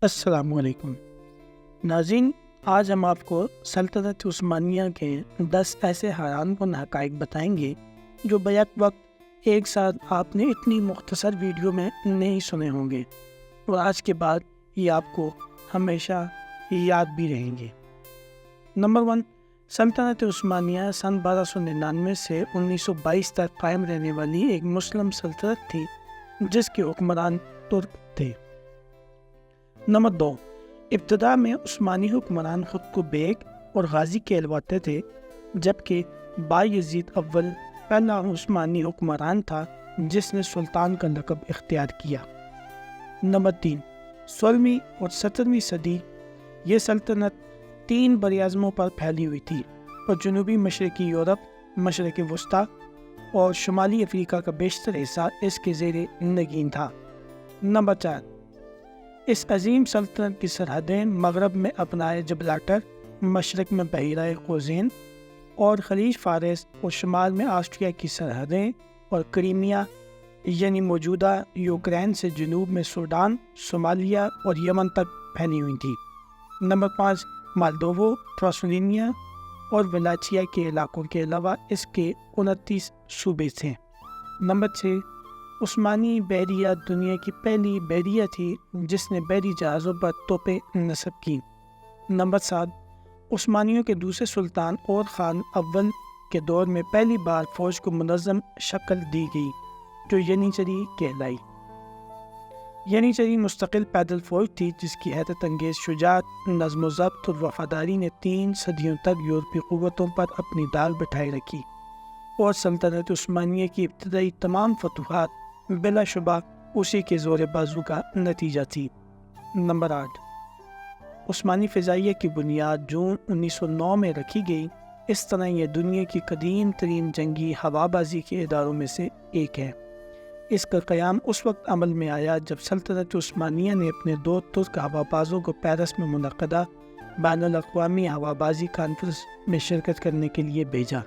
السلام علیکم ناظرین، آج ہم آپ کو سلطنت عثمانیہ کے 10 ایسے حیران کن حقائق بتائیں گے جو بیک وقت ایک ساتھ آپ نے اتنی مختصر ویڈیو میں نہیں سنے ہوں گے، اور آج کے بعد یہ آپ کو ہمیشہ یاد بھی رہیں گے۔ نمبر 1، سلطنت عثمانیہ سن 1299 سے 1922 تک قائم رہنے والی ایک مسلم سلطنت تھی جس کے حکمران ترک تھے۔ نمبر 2، ابتدا میں عثمانی حکمران خود کو بیگ اور غازی کہلواتے تھے، جبکہ بایزید اول پہلا عثمانی حکمران تھا جس نے سلطان کا لقب اختیار کیا۔ نمبر 3، 16ویں اور 17ویں صدی یہ سلطنت 3 براعظموں پر پھیلی ہوئی تھی اور جنوبی مشرقی یورپ، مشرق وسطیٰ اور شمالی افریقہ کا بیشتر حصہ اس کے زیر نگین تھا۔ نمبر 4، اس عظیم سلطنت کی سرحدیں مغرب میں اپنائے جبلاٹر، مشرق میں بحیرہ قزوین اور خلیج فارس، اور شمال میں آسٹریا کی سرحدیں اور کریمیا یعنی موجودہ یوکرین سے جنوب میں سوڈان، صومالیہ اور یمن تک پھیلی ہوئی تھی۔ نمبر 5، مالدوو، ٹرانسلوینیا اور ولاچیا کے علاقوں کے علاوہ اس کے 29 صوبے تھے۔ نمبر 6، عثمانی بحریہ دنیا کی پہلی بحریہ تھی جس نے بحری جہازوں پر توپیں نصب کی۔ نمبر 7، عثمانیوں کے دوسرے سلطان اور خان اول کے دور میں پہلی بار فوج کو منظم شکل دی گئی جو ینیچری کہلائی۔ ینیچری مستقل پیدل فوج تھی جس کی حیرت انگیز شجاعت، نظم و ضبط اور وفاداری نے 3 صدیوں تک یورپی قوتوں پر اپنی داغ بٹھائے رکھی، اور سلطنت عثمانیہ کی ابتدائی تمام فتوحات بلا شبہ اسی کے زور بازو کا نتیجہ تھی۔ نمبر 8، عثمانی فضائیہ کی بنیاد جون 1909 میں رکھی گئی۔ اس طرح یہ دنیا کی قدیم ترین جنگی ہوا بازی کے اداروں میں سے ایک ہے۔ اس کا قیام اس وقت عمل میں آیا جب سلطنت عثمانیہ نے اپنے 2 ترک ہوا بازوں کو پیرس میں منعقدہ بین الاقوامی ہوا بازی کانفرنس میں شرکت کرنے کے لیے بھیجا۔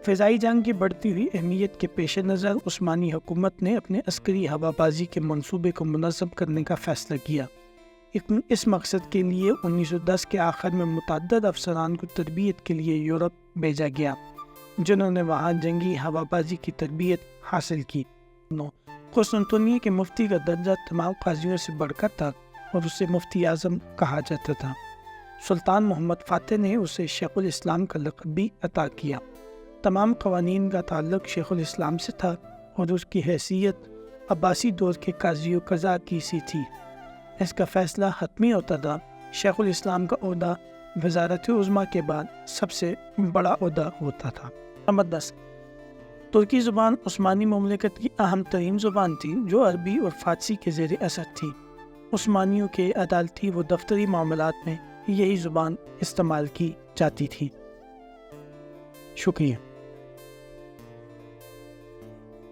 فضائی جنگ کی بڑھتی ہوئی اہمیت کے پیش نظر عثمانی حکومت نے اپنے عسکری ہوا بازی کے منصوبے کو منظم کرنے کا فیصلہ کیا۔ اس مقصد کے لیے 1910 کے آخر میں متعدد افسران کو تربیت کے لیے یورپ بھیجا گیا جنہوں نے وہاں جنگی ہوا بازی کی تربیت حاصل کی۔ قسطنطنیہ کے مفتی کا درجہ تمام قاضیوں سے بڑھ کر تھا اور اسے مفتی اعظم کہا جاتا تھا۔ سلطان محمد فاتح نے اسے شیخ الاسلام کا لقب بھی عطا کیا۔ تمام قوانین کا تعلق شیخ الاسلام سے تھا اور اس کی حیثیت عباسی دور کے قاضی و قضاء کی سی تھی۔ اس کا فیصلہ حتمی ہوتا تھا۔ شیخ الاسلام کا عہدہ وزارت عظمیٰ کے بعد سب سے بڑا عہدہ ہوتا تھا۔ نمبر 10، ترکی زبان عثمانی مملکت کی اہم ترین زبان تھی جو عربی اور فارسی کے زیر اثر تھی۔ عثمانیوں کے عدالتی و دفتری معاملات میں یہی زبان استعمال کی جاتی تھی۔ شکریہ۔